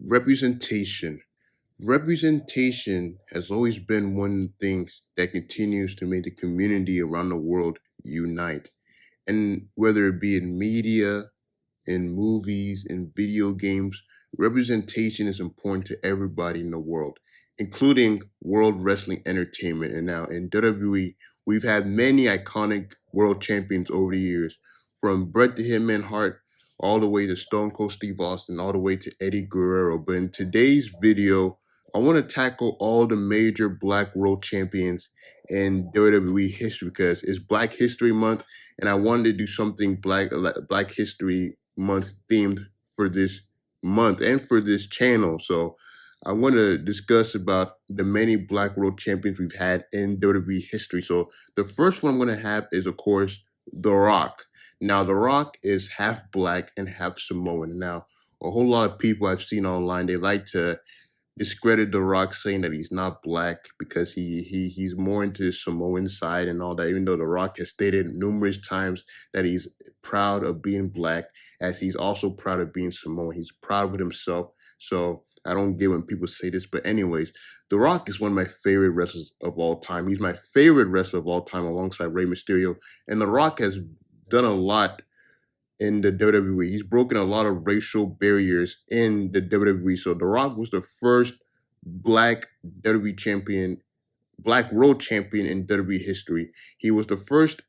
Representation. Representation has always been one of the things that continues to make the community around the world unite. And whether it be in media, in movies, in video games, representation is important to everybody in the world, including World Wrestling Entertainment. And now in WWE, we've had many iconic world champions over the years, from Bret the Hitman Hart all the way to Stone Cold Steve Austin, all the way to Eddie Guerrero. But in today's video, I want to tackle all the major Black world champions in WWE history because it's Black History Month, and I wanted to do something Black History Month themed for this month and for this channel. So I want to discuss about the many Black world champions we've had in WWE history. So the first one I'm going to have is, of course, The Rock. Now, The Rock is half Black and half Samoan. Now, a whole lot of people I've seen online, they like to discredit The Rock, saying that he's not Black because he's more into the Samoan side and all that, even though The Rock has stated numerous times that he's proud of being Black, as he's also proud of being Samoan. He's proud with himself. So I don't get when people say this. But anyways, The Rock is one of my favorite wrestlers of all time. He's my favorite wrestler of all time alongside Rey Mysterio. And The Rock has done a lot in the WWE. He's broken a lot of racial barriers in the WWE. So The Rock was the first Black WWE champion, Black world champion in WWE history. He was the first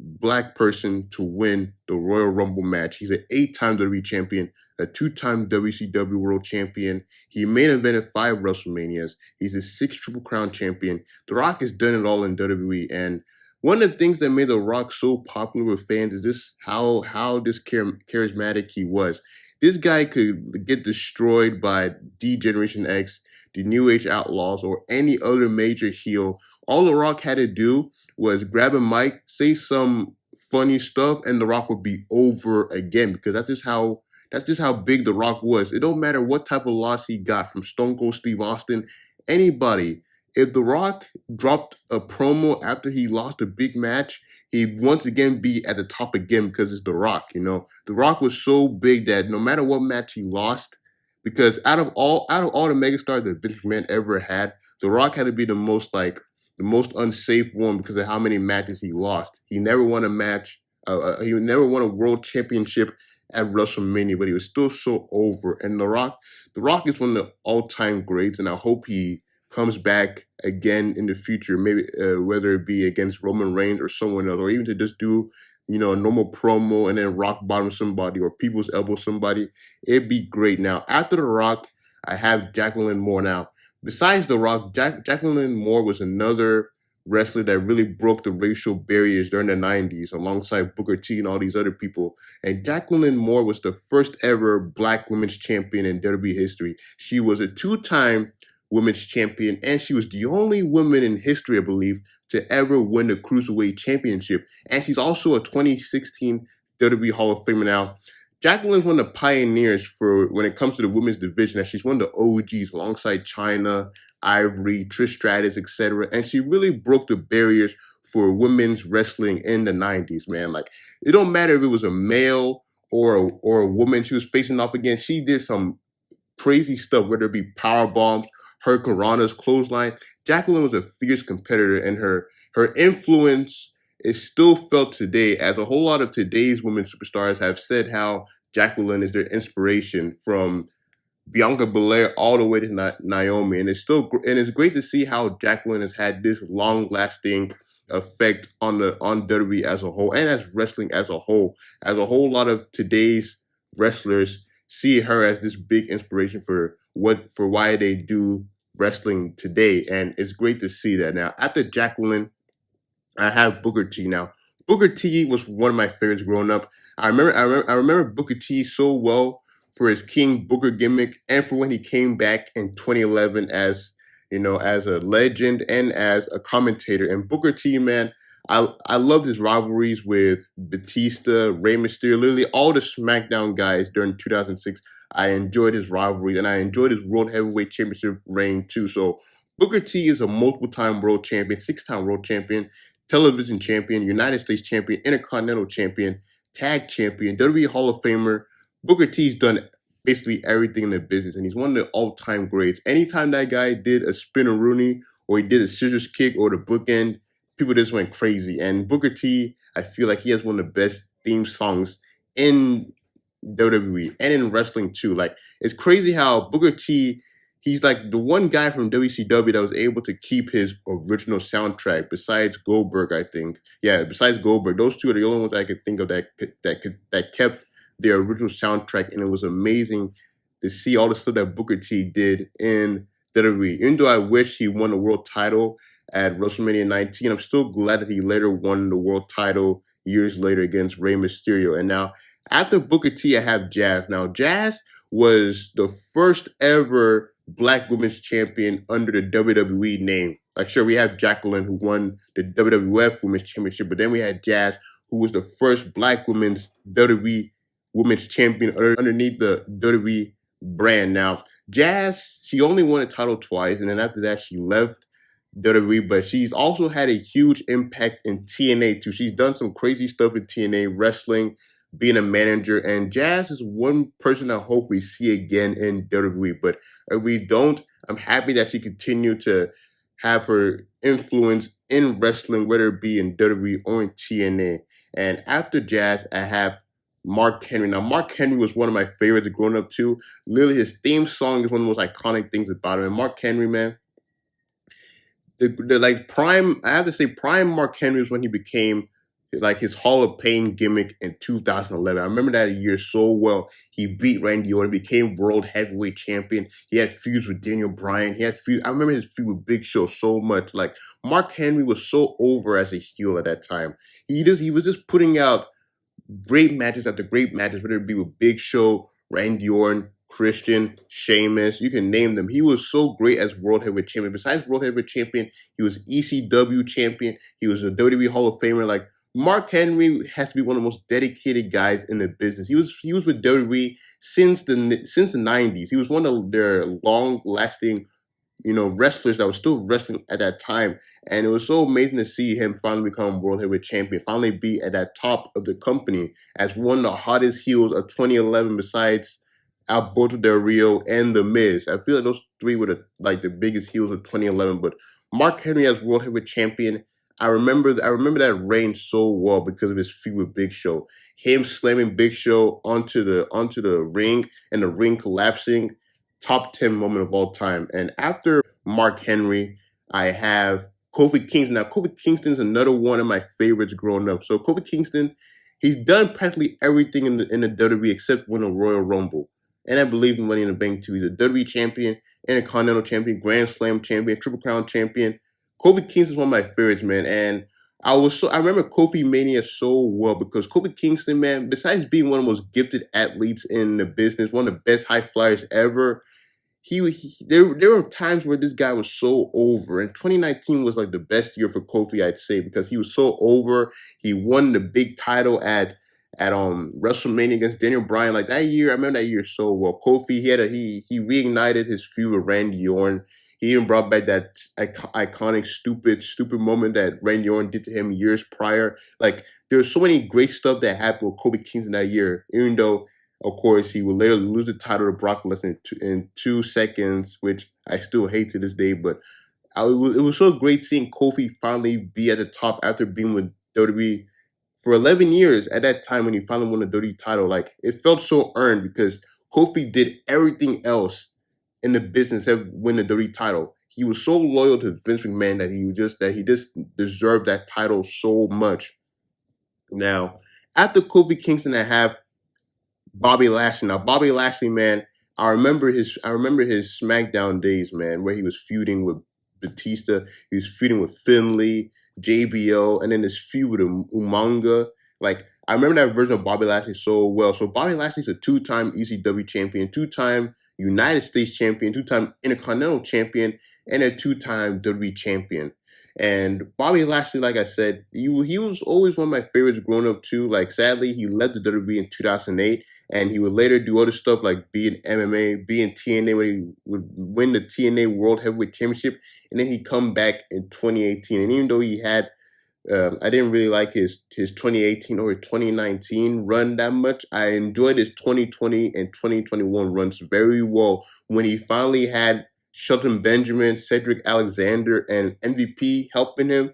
Black person to win the Royal Rumble match. He's an 8-time WWE champion, a 2-time WCW world champion. He main evented 5 WrestleManias. He's a 6th Triple Crown champion. The Rock has done it all in WWE, and one of the things that made The Rock so popular with fans is this how charismatic he was. This guy could get destroyed by D-Generation X, the New Age Outlaws, or any other major heel. All The Rock had to do was grab a mic, say some funny stuff, and The Rock would be over again, because that's just how big The Rock was. It don't matter what type of loss he got from Stone Cold Steve Austin, anybody. If The Rock dropped a promo after he lost a big match, he'd once again be at the top again because it's The Rock, you know. The Rock was so big that no matter what match he lost, because out of all the megastars that Vince McMahon ever had, The Rock had to be the most unsafe one because of how many matches he lost. He never won a match. He never won a world championship at WrestleMania, but he was still so over. And The Rock is one of the all-time greats, and I hope he comes back again in the future, maybe whether it be against Roman Reigns or someone else, or even to just do, a normal promo and then rock bottom somebody or people's elbow somebody. It'd be great. Now, after The Rock, I have Jacqueline Moore. Now, besides The Rock, Jacqueline Moore was another wrestler that really broke the racial barriers during the 90s alongside Booker T and all these other people. And Jacqueline Moore was the first ever Black women's champion in WWE history. She was a 2-time women's champion, and she was the only woman in history, I believe, to ever win the Cruiserweight Championship. And she's also a 2016 WWE Hall of Famer. Now, Jacqueline's one of the pioneers for when it comes to the women's division, and she's one of the OGs alongside Chyna, Ivory, Trish Stratus, etc. And she really broke the barriers for women's wrestling in the 90s, man. Like, it don't matter if it was a male or a woman she was facing off against. She did some crazy stuff, whether it be power bombs, hurricanranas, clothesline. Jacqueline was a fierce competitor, and her influence is still felt today, as a whole lot of today's women superstars have said how Jacqueline is their inspiration, from Bianca Belair all the way to Naomi. And it's great to see how Jacqueline has had this long-lasting effect on WWE as a whole, and as wrestling as a whole. As a whole lot of today's wrestlers see her as this big inspiration for why they do wrestling today, and it's great to see that. Now, after Jacqueline, I have Booker T. Now, Booker T was one of my favorites growing up. I remember Booker T so well for his King Booker gimmick, and for when he came back in 2011 as a legend and as a commentator. And Booker T, man, I loved his rivalries with Batista, Rey Mysterio, literally all the SmackDown guys during 2006. I enjoyed his rivalries, and I enjoyed his World Heavyweight Championship reign too. So Booker T is a multiple-time world champion, 6-time world champion, television champion, United States champion, Intercontinental champion, tag champion, WWE Hall of Famer. Booker T's done basically everything in the business, and he's one of the all-time greats. Anytime that guy did a spin-a-rooney or he did a scissors kick or the bookend, people just went crazy. And Booker T, I feel like he has one of the best theme songs in WWE and in wrestling too. Like it's crazy how Booker T, he's like the one guy from WCW that was able to keep his original soundtrack. Besides Goldberg, I think. Yeah, besides Goldberg, those two are the only ones I could think of that kept their original soundtrack, and it was amazing to see all the stuff that Booker T did in WWE. Even though I wish he won the world title at WrestleMania 19, I'm still glad that he later won the world title years later against Rey Mysterio. And now after Booker T, I have Jazz. Now, Jazz was the first ever Black women's champion under the WWE name. Like, sure, we have Jacqueline who won the WWF Women's Championship, but then we had Jazz, who was the first Black women's WWE Women's Champion underneath the WWE brand. Now, Jazz, she only won a title twice, and then after that, she left WWE, but she's also had a huge impact in TNA too. She's done some crazy stuff in TNA, wrestling, being a manager, and Jazz is one person I hope we see again in WWE. But if we don't, I'm happy that she continued to have her influence in wrestling, whether it be in WWE or in TNA. And after Jazz, I have Mark Henry. Now, Mark Henry was one of my favorites growing up too. Literally, his theme song is one of the most iconic things about him. And Mark Henry, man, the like prime, I have to say, prime Mark Henry was when he became like his Hall of Pain gimmick in 2011. I remember that year so well. He beat Randy Orton, became world heavyweight champion. He had feuds with Daniel Bryan. I remember his feud with Big Show so much. Like Mark Henry was so over as a heel at that time. He was just putting out great matches after great matches, whether it be with Big Show, Randy Orton, Christian, Sheamus, you can name them. He was so great as World Heavyweight Champion. Besides World Heavyweight Champion, he was ECW Champion. He was a WWE Hall of Famer. Like Mark Henry has to be one of the most dedicated guys in the business. He was with WWE since the 90s. He was one of their long lasting wrestlers that was still wrestling at that time. And it was so amazing to see him finally become World Heavyweight Champion, finally be at that top of the company as one of the hottest heels of 2011 besides Alberto Del Rio and The Miz. I feel like those three were the biggest heels of 2011. But Mark Henry as World Heavyweight Champion, I remember that reign so well because of his feud with Big Show. Him slamming Big Show onto the ring and the ring collapsing. Top 10 moment of all time. And after Mark Henry, I have Kofi Kingston. Now, Kofi Kingston's another one of my favorites growing up. So Kofi Kingston, he's done practically everything in the WWE except win a Royal Rumble. And I believe in Money in the Bank too. He's a WWE champion, Intercontinental champion, Grand Slam champion, Triple Crown champion. Kofi Kingston's one of my favorites, man. And I remember Kofi Mania so well because Kofi Kingston, man, besides being one of the most gifted athletes in the business, one of the best high flyers ever, there were times where this guy was so over, and 2019 was like the best year for Kofi, I'd say, because he was so over. He won the big title at WrestleMania against Daniel Bryan. Like that year, I remember that year so well. Kofi, he reignited his feud with Randy Orton. He even brought back that iconic stupid moment that Randy Orton did to him years prior. Like there's so many great stuff that happened with Kofi Kingston that year, even though, of course, he would later lose the title to Brock Lesnar in 2 seconds, which I still hate to this day. But it was so great seeing Kofi finally be at the top after being with WWE for 11 years at that time when he finally won the WWE title. Like, it felt so earned because Kofi did everything else in the business to win the WWE title. He was so loyal to Vince McMahon that he just deserved that title so much. Now, after Kofi Kingston, I have Bobby Lashley. Now, Bobby Lashley, man, I remember his SmackDown days, man, where he was feuding with Batista, he was feuding with Finlay, JBL, and then his feud with Umaga. Like, I remember that version of Bobby Lashley so well. So Bobby Lashley's a 2-time ECW champion, 2-time United States champion, 2-time Intercontinental champion, and a 2-time WWE champion. And Bobby Lashley, like I said, he was always one of my favorites growing up too. Like, sadly, he left the WWE in 2008. And he would later do other stuff like be in MMA, be in TNA when he would win the TNA World Heavyweight Championship. And then he'd come back in 2018. And even though he had I didn't really like his 2018 or his 2019 run that much. I enjoyed his 2020 and 2021 runs very well when he finally had Shelton Benjamin, Cedric Alexander, and MVP helping him,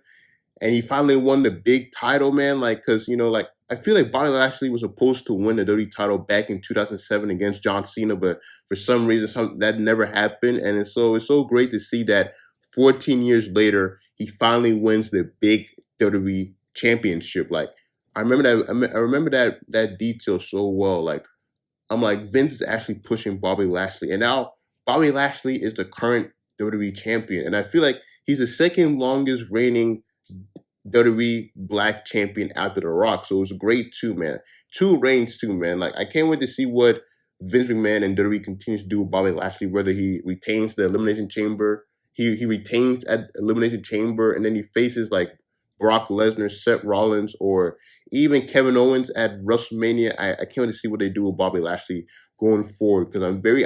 and he finally won the big title, man. Like, cause like I feel like Bobby Lashley was supposed to win the WWE title back in 2007 against John Cena, but for some reason, that never happened. And it's so great to see that 14 years later, he finally wins the big WWE championship. Like, I remember that detail so well. Like, I'm like, Vince is actually pushing Bobby Lashley, and now Bobby Lashley is the current WWE champion, and I feel like he's the second longest reigning WWE Black Champion after The Rock. So it was great too, man. Two reigns too, man. Like, I can't wait to see what Vince McMahon and WWE continues to do with Bobby Lashley, whether he retains the Elimination Chamber. He retains at Elimination Chamber and then he faces like Brock Lesnar, Seth Rollins, or even Kevin Owens at WrestleMania. I can't wait to see what they do with Bobby Lashley going forward because I'm very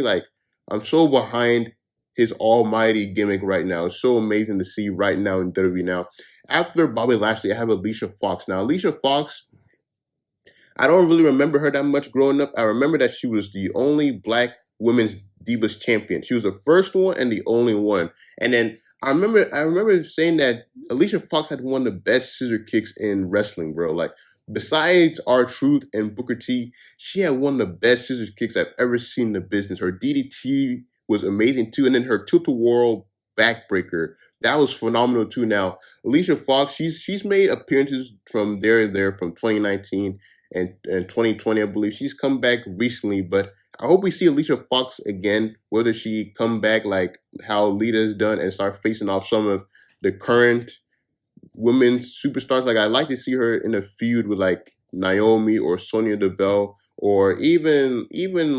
like I'm so behind his almighty gimmick right now. It's so amazing to see right now in WWE now. After Bobby Lashley, I have Alicia Fox. Now, Alicia Fox, I don't really remember her that much growing up. I remember that she was the only Black women's Divas champion. She was the first one and the only one. And then I remember saying that Alicia Fox had one of the best scissor kicks in wrestling, bro. Like besides R-Truth and Booker T, she had one of the best scissor kicks I've ever seen in the business. Her DDT was amazing too, and then her tilt-a-whirl backbreaker, that was phenomenal too. Now Alicia Fox, she's made appearances from there from 2019 and 2020, I believe. She's come back recently, but I hope we see Alicia Fox again, whether she come back like how Lita's done and start facing off some of the current women's superstars. Like I'd like to see her in a feud with like Naomi or Sonya Deville or even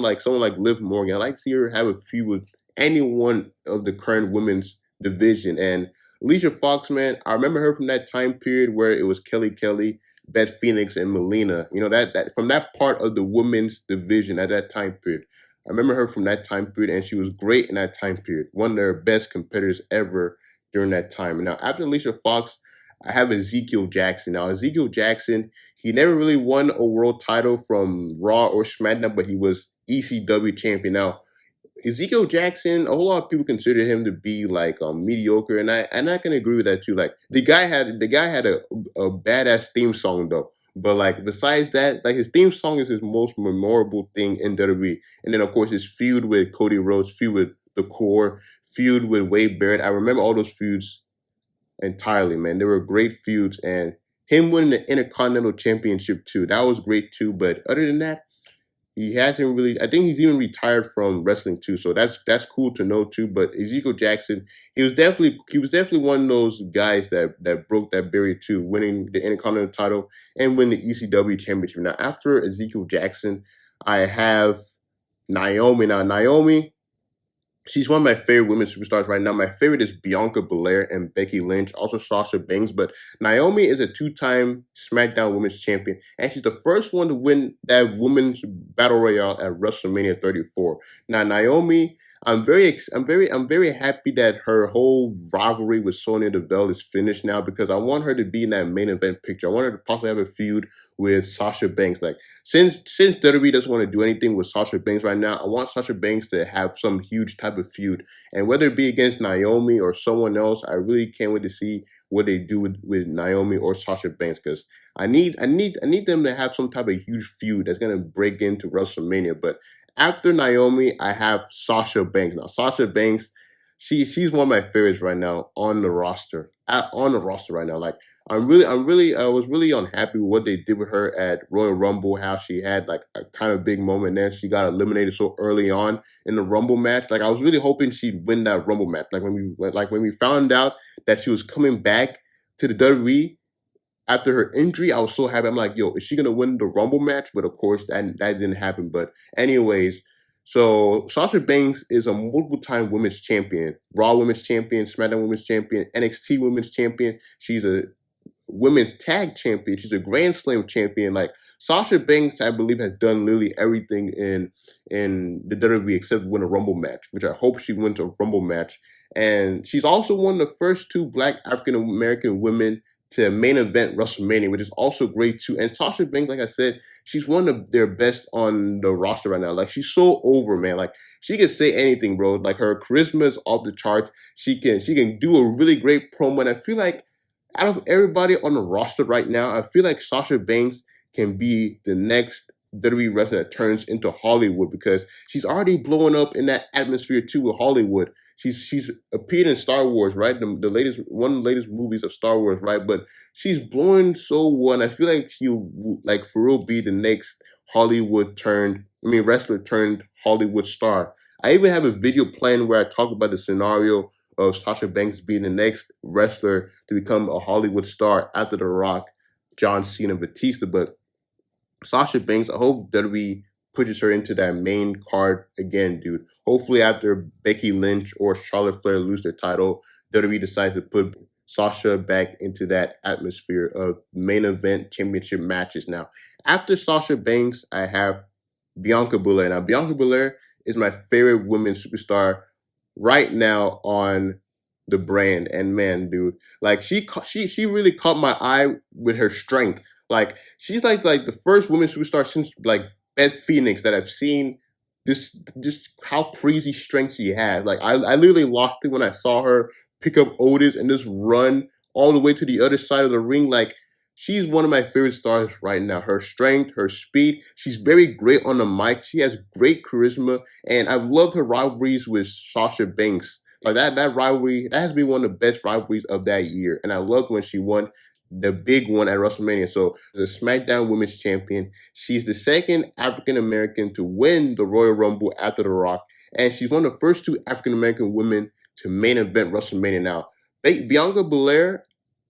like someone like Liv Morgan. I'd like to see her have a feud with any one of the current women's division. And Alicia Fox, man, I remember her from that time period where it was Kelly, Beth Phoenix, and Melina. You know, that from that part of the women's division at that time period. I remember her from that time period, and she was great in that time period. One of their best competitors ever during that time. And now after Alicia Fox, I have Ezekiel Jackson. Now Ezekiel Jackson, he never really won a world title from Raw or SmackDown, but he was ECW champion. Now Ezekiel Jackson, a whole lot of people consider him to be like mediocre, and I can agree with that too. Like the guy had a badass theme song though, but like besides that, like his theme song is his most memorable thing in WWE. And then of course his feud with Cody Rhodes, feud with the Core, feud with Wade Barrett. I remember all those feuds entirely, man. They were great feuds, and him winning the Intercontinental Championship too, that was great too. But other than that, he hasn't really. I think he's even retired from wrestling too, so that's cool to know too. But Ezekiel Jackson, he was definitely one of those guys that broke that barrier too, winning the Intercontinental title and winning the ECW championship. Now after Ezekiel Jackson, I have Naomi. Now Naomi, she's one of my favorite women superstars right now. My favorite is Bianca Belair and Becky Lynch, also Sasha Banks. But Naomi is a two-time SmackDown Women's Champion, and she's the first one to win that Women's Battle Royale at WrestleMania 34. Now Naomi, I'm very happy that her whole rivalry with Sonya Deville is finished now because I want her to be in that main event picture. I want her to possibly have a feud with Sasha Banks. Like since WWE doesn't want to do anything with Sasha Banks right now, I want Sasha Banks to have some huge type of feud. And whether it be against Naomi or someone else, I really can't wait to see what they do with Naomi or Sasha Banks because I need them to have some type of huge feud that's gonna break into WrestleMania. But after Naomi, I have Sasha Banks. Now Sasha Banks, she's one of my favorites right now on the roster. On the roster right now. Like I was really unhappy with what they did with her at Royal Rumble, how she had like a kind of big moment, then she got eliminated so early on in the Rumble match. Like I was really hoping she'd win that Rumble match. Like when we found out that she was coming back to the WWE after her injury, I was so happy. I'm like, yo, is she gonna win the Rumble match? But of course, that didn't happen. But anyways, so Sasha Banks is a multiple time women's champion, Raw women's champion, SmackDown women's champion, NXT women's champion. She's a women's tag champion. She's a Grand Slam champion. Like Sasha Banks, I believe, has done literally everything in the WWE except win a Rumble match, which I hope she wins a Rumble match And she's also one of the first two Black African American women to main event WrestleMania, which is also great too. And Sasha Banks, like I said, she's one of their best on the roster right now. Like she's so over, man. Like she can say anything, bro. Like her charisma is off the charts. She can do a really great promo. And I feel like out of everybody on the roster right now, I feel like Sasha Banks can be the next WWE wrestler that turns into Hollywood because she's already blowing up in that atmosphere too with Hollywood. She's appeared in Star Wars, right? The latest one of the latest movies of Star Wars, right? But she's blowing so well, and I feel like she like for real be the next wrestler turned Hollywood star. I even have a video planned where I talk about the scenario of Sasha Banks being the next wrestler to become a Hollywood star after The Rock, John Cena, Batista. But Sasha Banks, I hope WWE pushes her into that main card again, dude. Hopefully, after Becky Lynch or Charlotte Flair lose their title, WWE decides to put Sasha back into that atmosphere of main event championship matches. Now, after Sasha Banks, I have Bianca Belair. Now, Bianca Belair is my favorite women's superstar right now on the brand. And man, dude, like she really caught my eye with her strength. Like she's like the first women's superstar since like Beth Phoenix that I've seen. Just how crazy strength she has. Like I literally lost it when I saw her pick up Otis and just run all the way to the other side of the ring. Like she's one of my favorite stars right now. Her strength, her speed. She's very great on the mic. She has great charisma, and I've loved her rivalries with Sasha Banks. Like that rivalry, that has been one of the best rivalries of that year. And I loved when she won the big one at WrestleMania. So the SmackDown Women's Champion. She's the second African American to win the Royal Rumble after The Rock. And she's one of the first two African American women to main event WrestleMania. Now, Bianca Belair,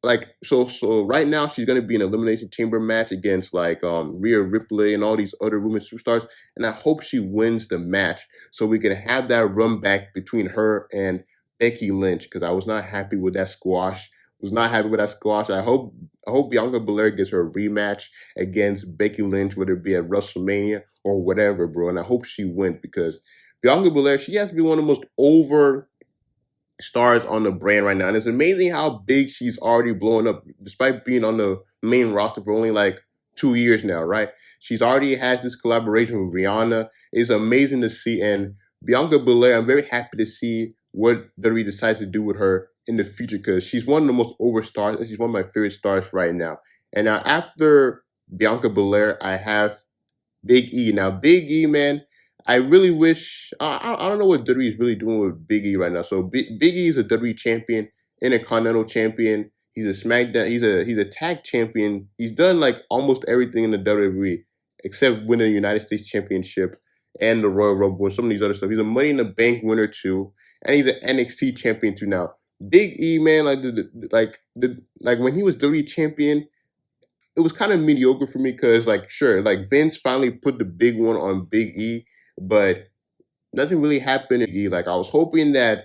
like so right now she's gonna be in an Elimination Chamber match against like Rhea Ripley and all these other women superstars. And I hope she wins the match so we can have that run back between her and Becky Lynch, because I was not happy with that squash. I hope Bianca Belair gets her rematch against Becky Lynch, whether it be at WrestleMania or whatever, bro. And I hope she wins because Bianca Belair, she has to be one of the most over stars on the brand right now. And it's amazing how big she's already blown up, despite being on the main roster for only like 2 years now, right? She's already has this collaboration with Rihanna. It's amazing to see. And Bianca Belair, I'm very happy to see what WWE decides to do with her in the future because she's one of the most over stars and she's one of my favorite stars right now. And now after Bianca Belair, I have Big E. Now, Big E, man, I really wish I don't know what WWE is really doing with Big E right now. So Big E is a WWE champion, Intercontinental champion. He's a SmackDown. He's a tag champion. He's done like almost everything in the WWE except winning the United States Championship and the Royal Rumble and some of these other stuff. He's a Money in the Bank winner too, and he's an NXT champion too. Now, Big E, man, like when he was WWE champion, it was kind of mediocre for me because like sure, like Vince finally put the big one on Big E, but nothing really happened in Big E. Like I was hoping that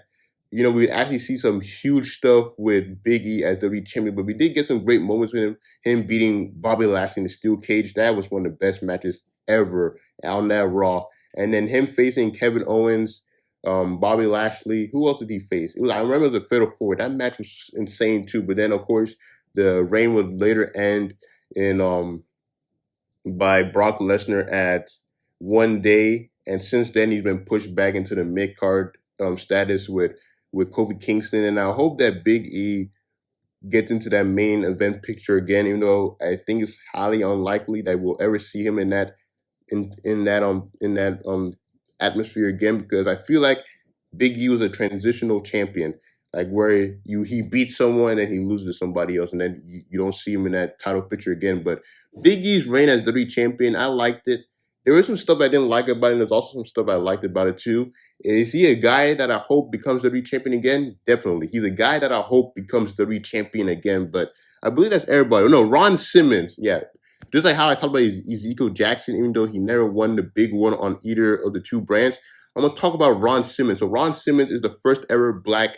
we'd actually see some huge stuff with Big E as WWE champion, but we did get some great moments with him beating Bobby Lashley in the steel cage. That was one of the best matches ever on that Raw. And then him facing Kevin Owens, Bobby Lashley. Who else did he face? I remember the Fatal 4. That match was insane too. But then of course the reign would later end in by Brock Lesnar at 1 day, and since then he's been pushed back into the mid card status with Kofi Kingston, and I hope that Big E gets into that main event picture again. Even though I think it's highly unlikely that we'll ever see him in that atmosphere again, because I feel like Big E was a transitional champion, like where he beats someone and he loses to somebody else, and then you don't see him in that title picture again. But Big E's reign as WWE champion, I liked it. There was some stuff I didn't like about it, and there's also some stuff I liked about it too. Is he a guy that I hope becomes WWE champion again? Definitely. He's a guy that I hope becomes WWE champion again, but I believe that's everybody. No, Ron Simmons, yeah. Just like how I talked about Ezekiel Jackson, even though he never won the big one on either of the two brands, I'm going to talk about Ron Simmons. So Ron Simmons is the first ever Black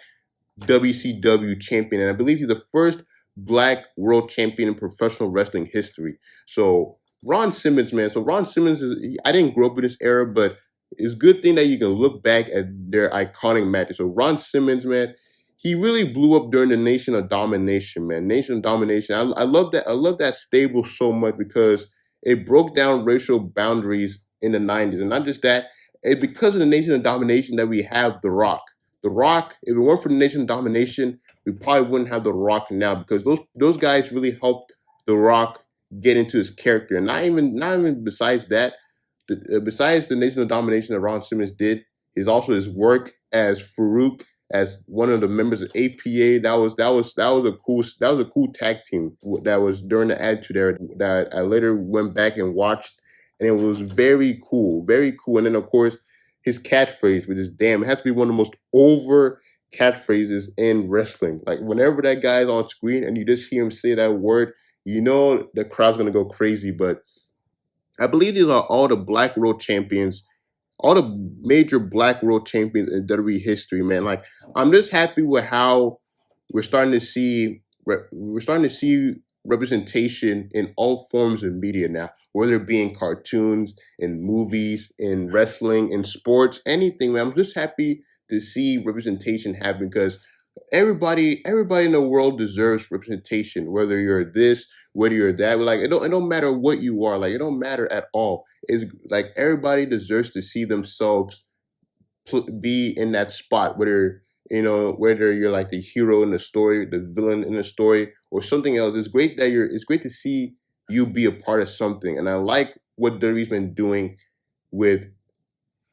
WCW champion, and I believe he's the first Black world champion in professional wrestling history. So Ron Simmons, man. So Ron Simmons I didn't grow up in this era, but it's a good thing that you can look back at their iconic matches. So Ron Simmons, man, he really blew up during the Nation of Domination, man. Nation of Domination. I love that. I love that stable so much because it broke down racial boundaries in the '90s, and not just that. It because of the Nation of Domination that we have The Rock. The Rock. If it weren't for the Nation of Domination, we probably wouldn't have The Rock now because those guys really helped The Rock get into his character, and not even besides that besides the Nation of Domination that Ron Simmons did, is also his work as Farouk, as one of the members of APA. That was a cool tag team that was during the Attitude Era that I later went back and watched, and it was very cool, very cool. And then of course his catchphrase, which is "damn," it has to be one of the most over catchphrases in wrestling. Like whenever that guy's on screen and you just hear him say that word, you know the crowd's gonna go crazy. But I believe these are all the Black World Champions, all the major Black World Champions in WWE history, man. Like I'm just happy with how we're starting to see representation in all forms of media now, whether it be in cartoons, in movies, in wrestling, in sports, anything, man. I'm just happy to see representation happen because everybody in the world deserves representation, whether you're this, whether you're that. Like it don't matter what you are, like it don't matter at all. It's like everybody deserves to see themselves be in that spot, whether you're like the hero in the story, the villain in the story, or something else. It's great to see you be a part of something. And I like what WWE's been doing with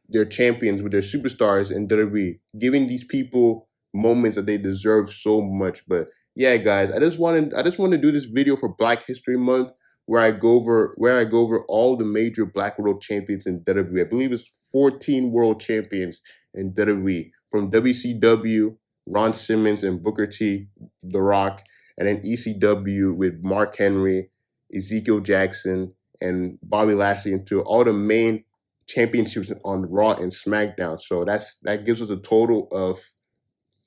their champions, with their superstars in WWE, giving these people moments that they deserve so much. But yeah, guys, I just want to do this video for Black History Month where I go over all the major Black World Champions in WWE. I believe it's 14 World Champions in WWE from WCW, Ron Simmons and Booker T, The Rock, and then ECW with Mark Henry, Ezekiel Jackson, and Bobby Lashley into all the main championships on Raw and SmackDown. So that gives us a total of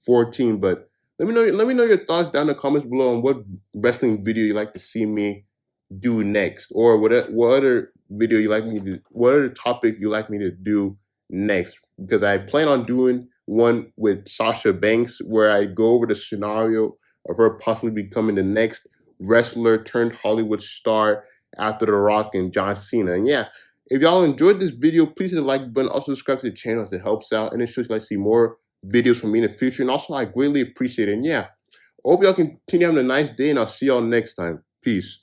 14. But let me know your thoughts down in the comments below on what wrestling video you like to see me do next, or what other video you like me to, what other topic you like me to do next, because I plan on doing one with Sasha Banks where I go over the scenario of her possibly becoming the next wrestler turned Hollywood star after The Rock and John Cena. And yeah, if y'all enjoyed this video, please hit the like button. Also subscribe to the channel as it helps out, and it shows you like to see more videos from me in the future. And also I greatly appreciate it. And yeah, I hope y'all continue having a nice day, and I'll see y'all next time. Peace.